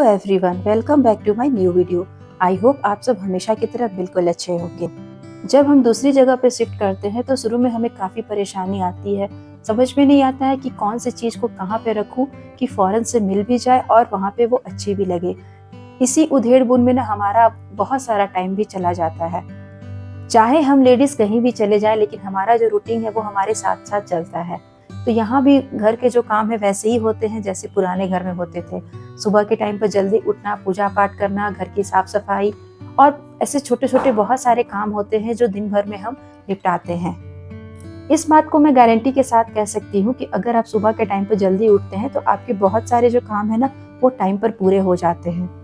Everyone, welcome back to my new video. I hope आप सब हमेशा की तरह बिल्कुल अच्छे होंगे। जब हम दूसरी जगह पे शिफ्ट करते हैं तो शुरू में हमें काफ़ी परेशानी आती है। समझ में नहीं आता है कि कौन सी चीज़ को कहाँ पे रखूँ कि फ़ौरन से मिल भी जाए और वहाँ पे वो अच्छी भी लगे। इसी उधेड़-बुन में ना हमारा बहुत सारा टाइम भी चला जाता है। चाहे हम लेडीज़ कहीं भी चले जाएँ, लेकिन हमारा जो रूटीन है वो हमारे साथ-साथ चलता है। तो यहाँ भी घर के जो काम है वैसे ही होते हैं जैसे पुराने घर में होते थे। सुबह के टाइम पर जल्दी उठना, पूजा पाठ करना, घर की साफ सफाई और ऐसे छोटे-छोटे बहुत सारे काम होते हैं जो दिन भर में हम निपटाते हैं। इस बात को मैं गारंटी के साथ कह सकती हूँ कि अगर आप सुबह के टाइम पर जल्दी उठते हैं तो आपके बहुत सारे जो काम है ना वो टाइम पर पूरे हो जाते हैं।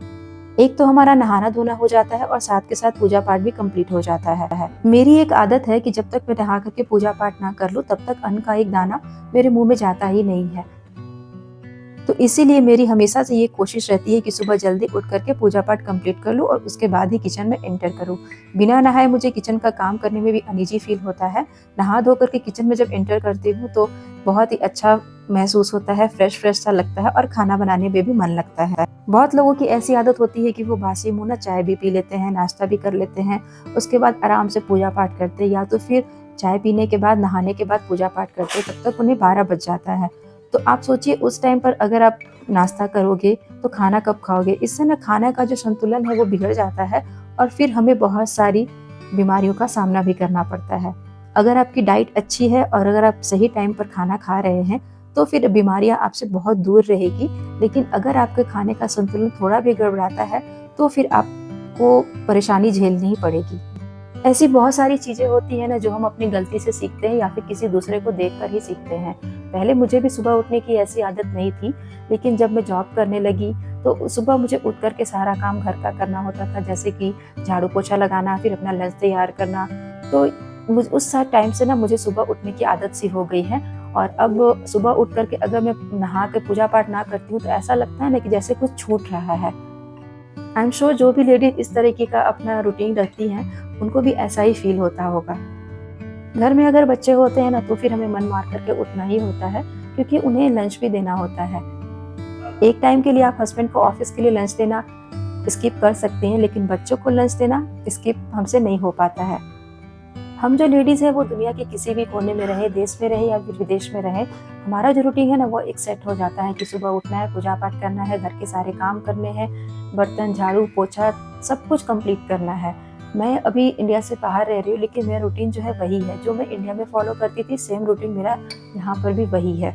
एक तो हमारा नहाना धोना हो जाता है और साथ के साथ पूजा पाठ भी कंप्लीट हो जाता है। मेरी एक आदत है कि जब तक मैं नहा करके पूजा पाठ ना कर लूं तब तक अन्न का एक दाना मेरे मुंह में जाता ही नहीं है। तो इसीलिए मेरी हमेशा से ये कोशिश रहती है कि सुबह जल्दी उठ करके पूजा पाठ कंप्लीट कर लूं और उसके बाद ही किचन में एंटर करूं। बिना नहाए मुझे किचन का काम करने में भी अनईजी फील होता है। नहा धो करके किचन में जब एंटर करती हूँ तो बहुत ही अच्छा महसूस होता है, फ्रेश सा लगता है और खाना बनाने में भी मन लगता है। बहुत लोगों की ऐसी आदत होती है कि वो बासी मुंह ना चाय भी पी लेते हैं, नाश्ता भी कर लेते हैं, उसके बाद आराम से पूजा पाठ करते हैं, या तो फिर चाय पीने के बाद, नहाने के बाद पूजा पाठ करते हैं, तब तक उन्हें 12 बज जाता है। तो आप सोचिए उस टाइम पर अगर आप नाश्ता करोगे तो खाना कब खाओगे? इससे ना खाने का जो संतुलन है वो बिगड़ जाता है और फिर हमें बहुत सारी बीमारियों का सामना भी करना पड़ता है। अगर आपकी डाइट अच्छी है और अगर आप सही टाइम पर खाना खा रहे हैं तो फिर बीमारियां आपसे बहुत दूर रहेगी। लेकिन अगर आपके खाने का संतुलन थोड़ा भी गड़बड़ाता है तो फिर आपको परेशानी झेलनी ही पड़ेगी। ऐसी बहुत सारी चीजें होती है ना जो हम अपनी गलती से सीखते हैं या फिर किसी दूसरे को देखकर ही सीखते हैं। पहले मुझे भी सुबह उठने की ऐसी आदत नहीं थी, लेकिन जब मैं जॉब करने लगी तो सुबह मुझे उठ करके सारा काम घर का करना होता था, जैसे कि झाड़ू पोछा लगाना, फिर अपना लंच तैयार करना। तो उस टाइम से ना मुझे सुबह उठने की आदत सी हो गई है और अब सुबह उठ करके अगर मैं नहा के पूजा पाठ ना करती हूँ तो ऐसा लगता है ना कि जैसे कुछ छूट रहा है। आई एम श्योर जो भी लेडीज इस तरीके का अपना रूटीन रखती हैं उनको भी ऐसा ही फील होता होगा। घर में अगर बच्चे होते हैं ना तो फिर हमें मन मार करके उठना ही होता है, क्योंकि उन्हें लंच भी देना होता है। एक टाइम के लिए आप हस्बैंड को ऑफिस के लिए लंच देना स्किप कर सकते हैं, लेकिन बच्चों को लंच देना स्किप हमसे नहीं हो पाता है। हम जो लेडीज हैं वो दुनिया के किसी भी कोने में रहे, देश में रहे या फिर विदेश में रहे, हमारा जो रूटीन है ना वो एक सेट हो जाता है कि सुबह उठना है, पूजा पाठ करना है, घर के सारे काम करने हैं, बर्तन झाड़ू पोछा सब कुछ कंप्लीट करना है। मैं अभी इंडिया से बाहर रह रही हूँ, लेकिन मेरा रूटीन जो है वही है जो मैं इंडिया में फॉलो करती थी, सेम रूटीन मेरा यहाँ पर भी वही है।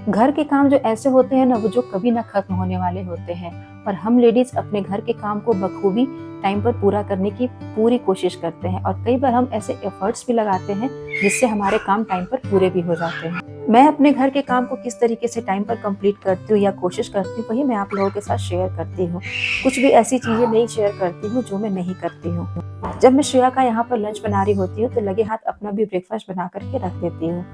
घर के काम जो ऐसे होते हैं ना वो जो कभी ना खत्म होने वाले होते हैं, और हम लेडीज अपने घर के काम को बखूबी टाइम पर पूरा करने की पूरी कोशिश करते हैं और कई बार हम ऐसे एफर्ट्स भी लगाते हैं जिससे हमारे काम टाइम पर पूरे भी हो जाते हैं। मैं अपने घर के काम को किस तरीके से टाइम पर कंप्लीट करती हूँ या कोशिश करती हूँ वही मैं आप लोगों के साथ शेयर करती हूँ। कुछ भी ऐसी चीजें नहीं शेयर करती हूँ जो मैं नहीं करती हूँ। जब मैं श्रेया का यहाँ पर लंच बना रही होती हूँ तो लगे हाथ अपना भी ब्रेकफास्ट बना करके रख देती हूँ।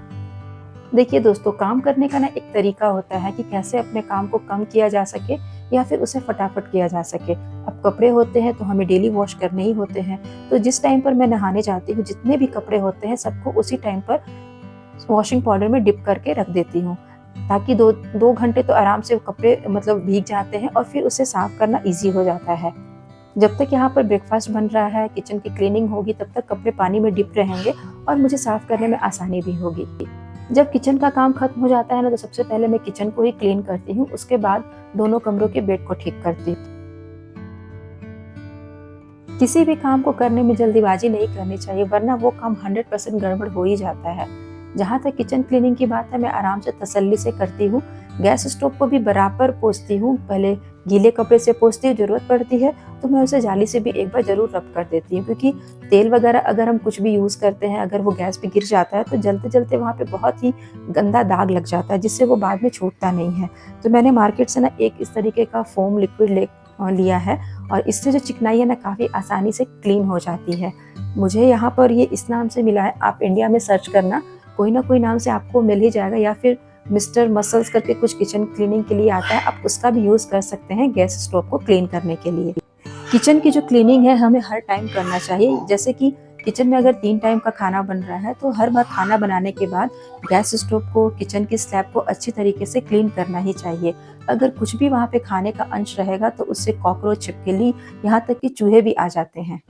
देखिए दोस्तों, काम करने का ना एक तरीका होता है कि कैसे अपने काम को कम किया जा सके या फिर उसे फटाफट किया जा सके। अब कपड़े होते हैं तो हमें डेली वॉश करने ही होते हैं, तो जिस टाइम पर मैं नहाने जाती हूँ जितने भी कपड़े होते हैं सबको उसी टाइम पर वॉशिंग पाउडर में डिप करके रख देती हूँ, ताकि दो घंटे तो आराम से कपड़े मतलब भीग जाते हैं और फिर उसे साफ करना ईजी हो जाता है। जब तक यहाँ पर ब्रेकफास्ट बन रहा है, किचन की क्लीनिंग होगी, तब तक कपड़े पानी में डिप रहेंगे और मुझे साफ करने में आसानी भी होगी। जब किचन का काम खत्म हो जाता है ना तो सबसे पहले मैं किचन को ही क्लीन करती हूँ, उसके बाद दोनों कमरों के बेड को ठीक करती हूँ। किसी भी काम को करने में जल्दीबाजी नहीं करनी चाहिए, वरना वो काम 100% गड़बड़ हो ही जाता है। जहाँ तक किचन क्लीनिंग की बात है, मैं आराम से तसल्ली से करती हूँ। गैस स्टोव को भी बराबर पोंछती हूँ, पहले गीले कपड़े से पोंछती हूँ, जरूरत पड़ती है तो मैं उसे जाली से भी एक बार जरूर रब कर देती हूँ, क्योंकि तेल वगैरह अगर हम कुछ भी यूज करते हैं, अगर वो गैस पे गिर जाता है तो जलते जलते वहाँ पे बहुत ही गंदा दाग लग जाता है, जिससे वो बाद में छूटता नहीं है। तो मैंने मार्केट से ना एक इस तरीके का फोम लिक्विड लिया है और इससे जो चिकनाई है ना काफ़ी आसानी से क्लीन हो जाती है। मुझे यहाँ पर ये इस नाम से मिला है, आप इंडिया में सर्च करना, कोई ना कोई नाम से आपको मिल ही जाएगा, या फिर मिस्टर मसल्स करके कुछ किचन क्लीनिंग के लिए आता है, आप उसका भी यूज़ कर सकते हैं गैस स्टोव को क्लीन करने के लिए। किचन की जो क्लीनिंग है हमें हर टाइम करना चाहिए, जैसे कि किचन में अगर 3 टाइम का खाना बन रहा है तो हर बार खाना बनाने के बाद गैस स्टोव को, किचन की स्लैब को अच्छी तरीके से क्लीन करना ही चाहिए। अगर कुछ भी वहाँ पे खाने का अंश रहेगा तो उससे कॉकरोच, छिपकली, यहाँ तक कि चूहे भी आ जाते हैं।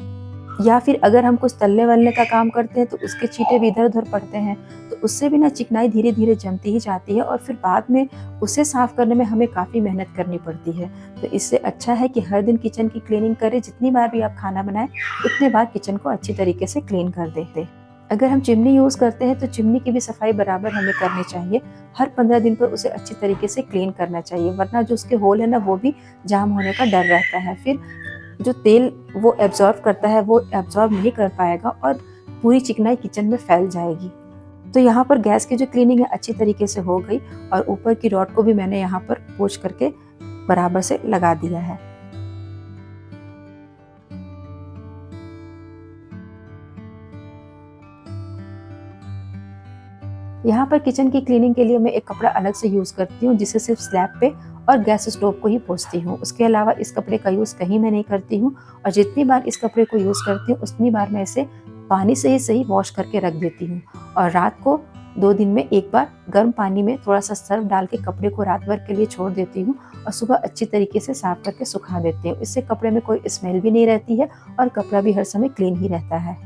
या फिर अगर हम कुछ तलने-वलने का काम करते हैं तो उसके छींटे भी इधर-उधर पड़ते हैं, तो उससे भी ना चिकनाई धीरे-धीरे जमती ही जाती है और फिर बाद में उसे साफ करने में हमें काफ़ी मेहनत करनी पड़ती है। तो इससे अच्छा है कि हर दिन किचन की क्लीनिंग करें, जितनी बार भी आप खाना बनाएँ, उतने बार किचन को अच्छी तरीके से क्लीन कर दें। अगर हम चिमनी यूज़ करते हैं तो चिमनी की भी सफाई बराबर हमें करनी चाहिए। हर 15 दिन पर उसे अच्छी तरीके से क्लीन करना चाहिए, वरना जो उसके होल है ना वो भी जाम होने का डर रहता है। फिर जो तेल वो एब्ज़ॉर्ब करता है वो एब्ज़ॉर्ब नहीं कर पाएगा और पूरी चिकनाई किचन में फैल जाएगी। तो यहाँ पर गैस की जो क्लीनिंग है अच्छी तरीके से हो गई और ऊपर की रॉड को भी मैंने यहाँ पर पोंछ करके बराबर से लगा दिया है। यहाँ पर किचन की क्लीनिंग के लिए मैं एक कपड़ा अलग से यूज़ करती हूँ, जिसे सिर्फ स्लैब पे और गैस स्टोव को ही पोंछती हूँ। उसके अलावा इस कपड़े का यूज़ कहीं मैं नहीं करती हूँ और जितनी बार इस कपड़े को यूज़ करती हूँ उतनी बार मैं इसे पानी से ही सही वॉश करके रख देती हूँ और रात को 2 दिन में 1 बार गर्म पानी में थोड़ा-सा सर्फ़ डाल के कपड़े को रात भर के लिए छोड़ देती हूँ और सुबह अच्छी तरीके से साफ करके सुखा देती हूँ। इससे कपड़े में कोई स्मेल भी नहीं रहती है और कपड़ा भी हर समय क्लीन ही रहता है।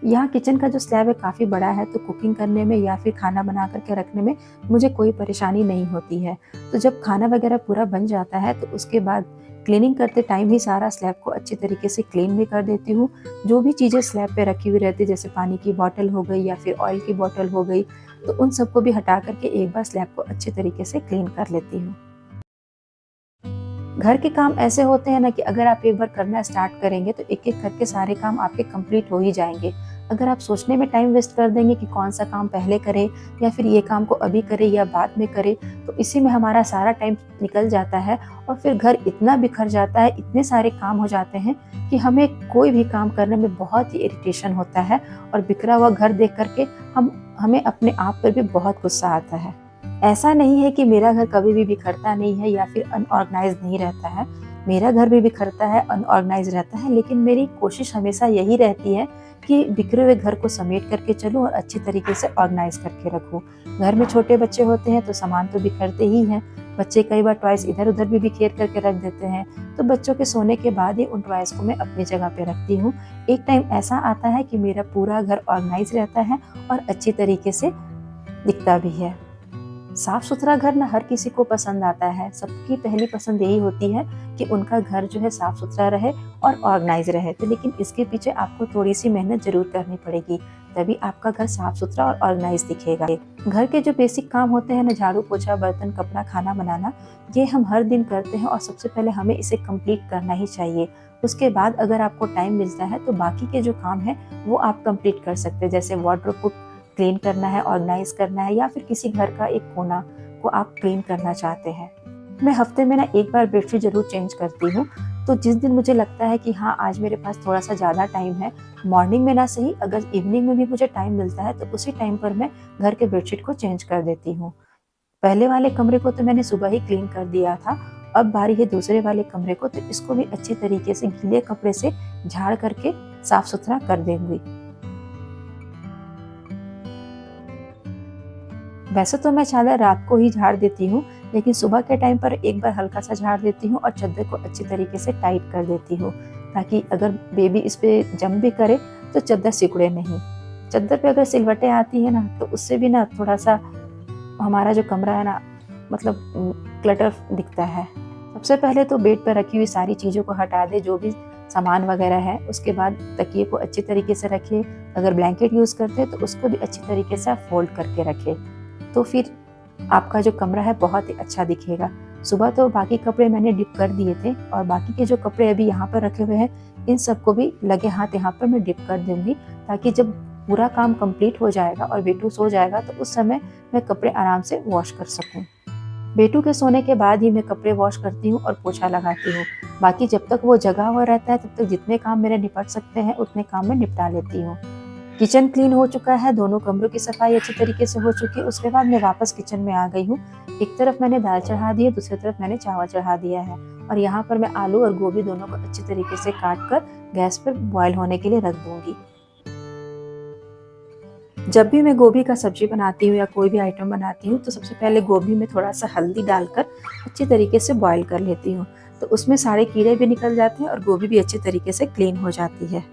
यहाँ किचन का जो स्लैब है काफ़ी बड़ा है, तो कुकिंग करने में या फिर खाना बना कर के रखने में मुझे कोई परेशानी नहीं होती है। तो जब खाना वगैरह पूरा बन जाता है तो उसके बाद क्लीनिंग करते टाइम ही सारा स्लैब को अच्छी तरीके से क्लीन भी कर देती हूँ। जो भी चीज़ें स्लैब पे रखी हुई रहती है, जैसे पानी की बॉटल हो गई या फिर ऑयल की बॉटल हो गई, तो उन सबको भी हटा कर के एक बार स्लैब को अच्छी तरीके से क्लीन कर लेती हूँ। घर के काम ऐसे होते हैं ना कि अगर आप एक बार करना स्टार्ट करेंगे तो एक-एक करके सारे काम आपके कंप्लीट हो ही जाएँगे। अगर आप सोचने में टाइम वेस्ट कर देंगे कि कौन सा काम पहले करें या फिर ये काम को अभी करें या बाद में करें, तो इसी में हमारा सारा टाइम निकल जाता है और फिर घर इतना बिखर जाता है, इतने सारे काम हो जाते हैं कि हमें कोई भी काम करने में बहुत ही इरिटेशन होता है और बिखरा हुआ घर देख कर के हमें अपने आप पर भी बहुत गुस्सा आता है। ऐसा नहीं है कि मेरा घर कभी भी बिखरता नहीं है या फिर अनऑर्गेनाइज़ नहीं रहता है। मेरा घर भी बिखरता है, अनऑर्गेनाइज़ रहता है, लेकिन मेरी कोशिश हमेशा यही रहती है कि बिखरे हुए घर को समेट करके चलूँ और अच्छी तरीके से ऑर्गेनाइज़ करके रखूँ। घर में छोटे बच्चे होते हैं तो सामान तो बिखरते ही हैं। बच्चे कई बार टॉयज़ इधर-उधर भी बिखेर करके रख देते हैं, तो बच्चों के सोने के बाद ही उन टॉयज़ को मैं अपनी जगह पे रखती हूँ। एक टाइम ऐसा आता है कि मेरा पूरा घर ऑर्गेनाइज़ रहता है और अच्छी तरीके से दिखता भी है। साफ-सुथरा घर ना हर किसी को पसंद आता है। सबकी पहली पसंद यही होती है कि उनका घर जो है साफ-सुथरा रहे और ऑर्गेनाइज़ रहे। तो लेकिन इसके पीछे आपको थोड़ी-सी मेहनत ज़रूर करनी पड़ेगी, तभी आपका घर साफ-सुथरा और ऑर्गेनाइज़ दिखेगा। घर के जो बेसिक काम होते हैं ना, झाड़ू, पोछा, बर्तन, कपड़ा, खाना बनाना, ये हम हर दिन करते हैं और सबसे पहले हमें इसे कंप्लीट करना ही चाहिए। उसके बाद अगर आपको टाइम मिलता है तो बाकी के जो काम हैं वो आप कंप्लीट कर सकते हैं। जैसे वार्डरोब को क्लीन करना है, ऑर्गेनाइज़ करना है या फिर किसी घर का एक कोना को आप क्लीन करना चाहते हैं। मैं हफ्ते में ना एक बार बेडशीट ज़रूर चेंज करती हूँ। तो जिस दिन मुझे लगता है कि हाँ, आज मेरे पास थोड़ा-सा ज़्यादा टाइम है, मॉर्निंग में ना सही अगर इवनिंग में भी मुझे टाइम मिलता है तो उसी टाइम पर मैं घर के बेडशीट को चेंज कर देती हूँ। पहले वाले कमरे को तो मैंने सुबह ही क्लीन कर दिया था, अब बारी है दूसरे वाले कमरे को, तो इसको भी अच्छी तरीके से गीले कपड़े से झाड़ करके साफ-सुथरा कर दूँगी। वैसे तो मैं चादर रात को ही झाड़ देती हूँ, लेकिन सुबह के टाइम पर एक बार हल्का-सा झाड़ देती हूँ और चद्दर को अच्छी तरीके से टाइट कर देती हूँ, ताकि अगर बेबी इस पे जंप भी करे तो चद्दर सिकुड़े नहीं। चद्दर पे अगर सिलवटें आती हैं ना, तो उससे भी ना थोड़ा-सा हमारा जो कमरा है ना, मतलब क्लटर दिखता है। सबसे पहले तो बेड पर रखी हुई सारी चीज़ों को हटा दें, जो भी सामान वगैरह है। उसके बाद तकिए को अच्छी तरीके से रखें। अगर ब्लैंकेट यूज़ करते हैं तो उसको भी अच्छी तरीके से आप फ़ोल्ड करके रखें। तो फिर आपका जो कमरा है बहुत ही अच्छा दिखेगा। सुबह तो बाकी कपड़े मैंने डिप कर दिए थे और बाकी के जो कपड़े अभी यहाँ पर रखे हुए हैं, इन सबको भी लगे हाथ यहाँ पर मैं डिप कर दूँगी, ताकि जब पूरा काम कंप्लीट हो जाएगा और बेटू सो जाएगा तो उस समय मैं कपड़े आराम से वॉश कर सकूँ। बेटू के सोने के बाद ही मैं कपड़े वॉश करती हूँ और पोछा लगाती हूँ। बाकी जब तक वो जगा हुआ रहता है तब तक जितने काम मेरे निपट सकते हैं उतने काम मैं निपटा लेती हूँ। किचन क्लीन हो चुका है, दोनों कमरों की सफाई अच्छी तरीके से हो चुकी है। उसके बाद मैं वापस किचन में आ गई हूँ। एक तरफ मैंने दाल चढ़ा दी है, दूसरी तरफ मैंने चावल चढ़ा दिया है और यहाँ पर मैं आलू और गोभी दोनों को अच्छी तरीके से काट कर गैस पर बॉयल होने के लिए रख दूँगी। जब भी मैं गोभी का सब्जी बनाती हूँ या कोई भी आइटम बनाती हूँ तो सबसे पहले गोभी में थोड़ा सा हल्दी डालकर अच्छी तरीके से बॉईल कर लेती हूँ, तो उसमें सारे कीड़े भी निकल जाते हैं और गोभी भी अच्छी तरीके से क्लीन हो जाती है।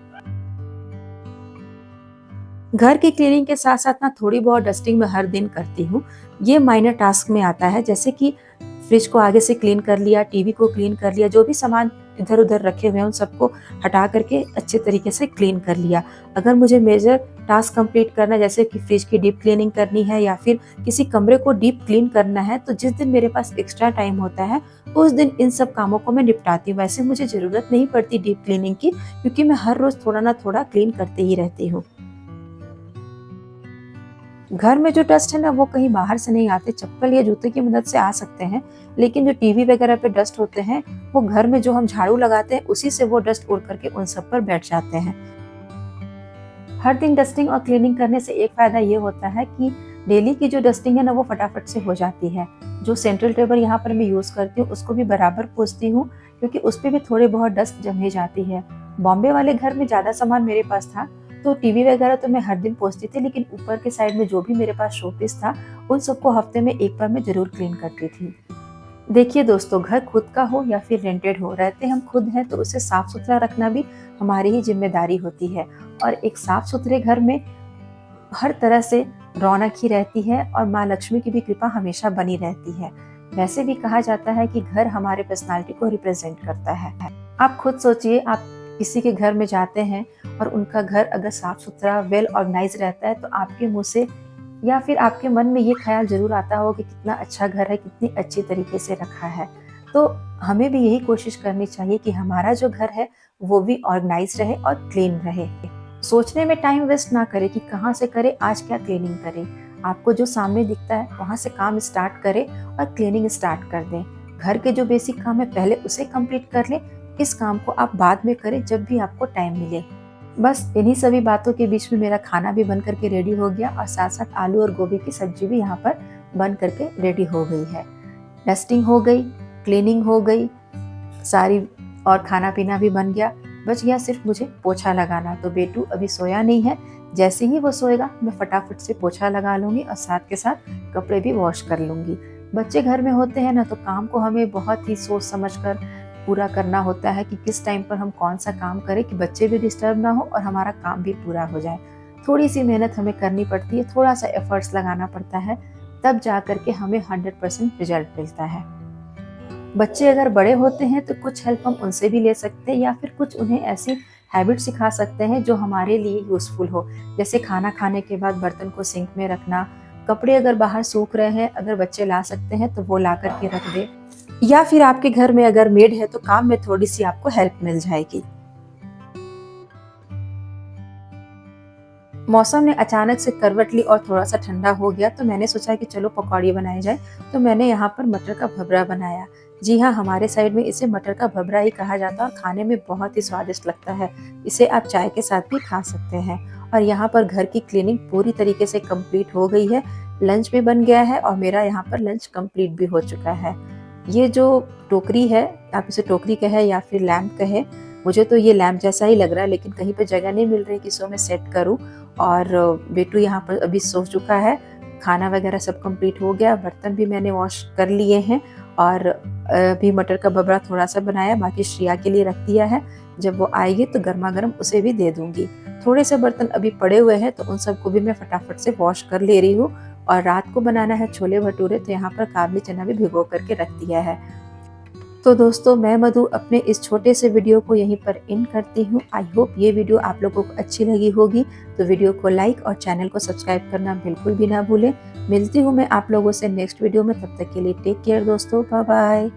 घर की क्लीनिंग के साथ साथ ना थोड़ी बहुत डस्टिंग मैं हर दिन करती हूँ। ये माइनर टास्क में आता है, जैसे कि फ्रिज को आगे से क्लीन कर लिया, टीवी को क्लीन कर लिया, जो भी सामान इधर उधर रखे हुए हैं उन सबको हटा करके अच्छे तरीके से क्लीन कर लिया। अगर मुझे मेजर टास्क कंप्लीट करना है, जैसे कि फ्रिज की डीप क्लीनिंग करनी है या फिर किसी कमरे को डीप क्लीन करना है, तो जिस दिन मेरे पास एक्स्ट्रा टाइम होता है उस दिन इन सब कामों को मैं निपटाती हूँ। वैसे मुझे जरूरत नहीं पड़ती डीप क्लीनिंग की, क्योंकि मैं हर रोज थोड़ा ना थोड़ा क्लीन करते ही रहती हूँ। घर में जो डस्ट है ना वो कहीं बाहर से नहीं आते, चप्पल या जूते की मदद से आ सकते हैं, लेकिन जो टीवी वगैरह पे डस्ट होते हैं वो घर में जो हम झाड़ू लगाते हैं उसी से वो डस्ट उड़ करके उन सब पर बैठ जाते हैं। हर दिन डस्टिंग और क्लीनिंग करने से एक फायदा ये होता है कि डेली की जो डस्टिंग है ना वो फटाफट से हो जाती है। जो सेंट्रल टेबल यहाँ पर मैं यूज करती हूँ उसको भी बराबर पोंछती हूँ, क्योंकि उस पर भी थोड़ी बहुत डस्ट जम ही जाती है। बॉम्बे वाले घर में ज्यादा सामान मेरे पास था, तो टीवी वगैरह तो मैं हर दिन पोंछती थी, लेकिन ऊपर के साइड में जो भी मेरे पास शोपीस था उन सबको हफ्ते में एक बार मैं जरूर क्लीन करती थी। देखिए दोस्तों, घर खुद का हो या फिर रेंटेड हो, रहते हम खुद हैं तो उसे साफ सुथरा रखना भी हमारी ही जिम्मेदारी होती है। और एक साफ सुथरे घर में हर तरह से रौनक ही रहती है और माँ लक्ष्मी की भी कृपा हमेशा बनी रहती है। वैसे भी कहा जाता है कि घर हमारे पर्सनालिटी को रिप्रेजेंट करता है। आप खुद सोचिए, आप किसी के घर में जाते हैं और उनका घर अगर साफ सुथरा वेल ऑर्गेनाइज रहता है तो आपके मुंह से या फिर आपके मन में ये ख्याल जरूर आता होगा कि कितना अच्छा घर है, कितनी अच्छी तरीके से रखा है। तो हमें भी यही कोशिश करनी चाहिए कि हमारा जो घर है वो भी ऑर्गेनाइज रहे और क्लीन रहे। सोचने में टाइम वेस्ट ना करें कि कहाँ से करें, आज क्या क्लीनिंग करें। आपको जो सामने दिखता है वहां से काम स्टार्ट करें और क्लीनिंग स्टार्ट कर दें। घर के जो बेसिक काम है पहले उसे कंप्लीट कर लें, इस काम को आप बाद में करें जब भी आपको टाइम मिले। बस इन्हीं सभी बातों के बीच में मेरा खाना भी बन करके रेडी हो गया और साथ साथ आलू और गोभी की सब्जी भी यहाँ पर बन करके रेडी हो गई है। डस्टिंग हो गई, क्लीनिंग हो गई सारी, और खाना पीना भी बन गया। बच गया सिर्फ मुझे पोछा लगाना। तो बेटू अभी सोया नहीं है, जैसे ही वो सोएगा मैं फटाफट से पोछा लगा लूंगी और साथ के साथ कपड़े भी वॉश कर लूंगी। बच्चे घर में होते हैं ना तो काम को हमें बहुत ही सोच समझ कर पूरा करना होता है कि किस टाइम पर हम कौन सा काम करें कि बच्चे भी डिस्टर्ब ना हो और हमारा काम भी पूरा हो जाए। थोड़ी सी मेहनत हमें करनी पड़ती है, थोड़ा सा एफर्ट्स लगाना पड़ता है, तब जा करके हमें 100% रिजल्ट मिलता है। बच्चे अगर बड़े होते हैं तो कुछ हेल्प हम उनसे भी ले सकते हैं या फिर कुछ उन्हें ऐसी हैबिट सिखा सकते हैं जो हमारे लिए यूजफुल हो। जैसे खाना खाने के बाद बर्तन को सिंक में रखना, कपड़े अगर बाहर सूख रहे हैं अगर बच्चे ला सकते हैं तो वो ला करके रख दे, या फिर आपके घर में अगर मेड है तो काम में थोड़ी सी आपको हेल्प मिल जाएगी। मौसम ने अचानक से करवट ली और थोड़ा सा ठंडा हो गया तो मैंने सोचा कि चलो पकौड़ी बनाई जाए। तो मैंने यहाँ पर मटर का भबरा बनाया। जी हाँ, हमारे साइड में इसे मटर का भबरा ही कहा जाता है और खाने में बहुत ही स्वादिष्ट लगता है। इसे आप चाय के साथ भी खा सकते हैं। और यहाँ पर घर की क्लीनिंग पूरी तरीके से कंप्लीट हो गई है, लंच भी बन गया है और मेरा यहाँ पर लंच कंप्लीट भी हो चुका है। ये जो टोकरी है, आप इसे टोकरी कहे या फिर लैम्प कहे, मुझे तो ये लैम्प जैसा ही लग रहा है, लेकिन कहीं पे जगह नहीं मिल रही कि इसको मैं सेट करूं। और बेटू यहाँ पर अभी सो चुका है। खाना वगैरह सब कंप्लीट हो गया, बर्तन भी मैंने वॉश कर लिए हैं और अभी मटर का भबरा थोड़ा सा बनाया, बाकी श्रिया के लिए रख दिया है। जब वो आएगी तो गर्मा गर्म उसे भी दे दूंगी। थोड़े से बर्तन अभी पड़े हुए हैं तो उन सबको भी मैं फटाफट से वॉश कर ले रही हूँ। और रात को बनाना है छोले भटूरे, तो यहाँ पर काबली चना भी भिगो करके रख दिया है। तो दोस्तों, मैं मधु अपने इस छोटे से वीडियो को यहीं पर एंड करती हूँ। आई होप ये वीडियो आप लोगों को अच्छी लगी होगी, तो वीडियो को लाइक और चैनल को सब्सक्राइब करना बिल्कुल भी ना भूलें। मिलती हूँ मैं आप लोगों से नेक्स्ट वीडियो में, तब तक के लिए टेक केयर दोस्तों, बाय बाय।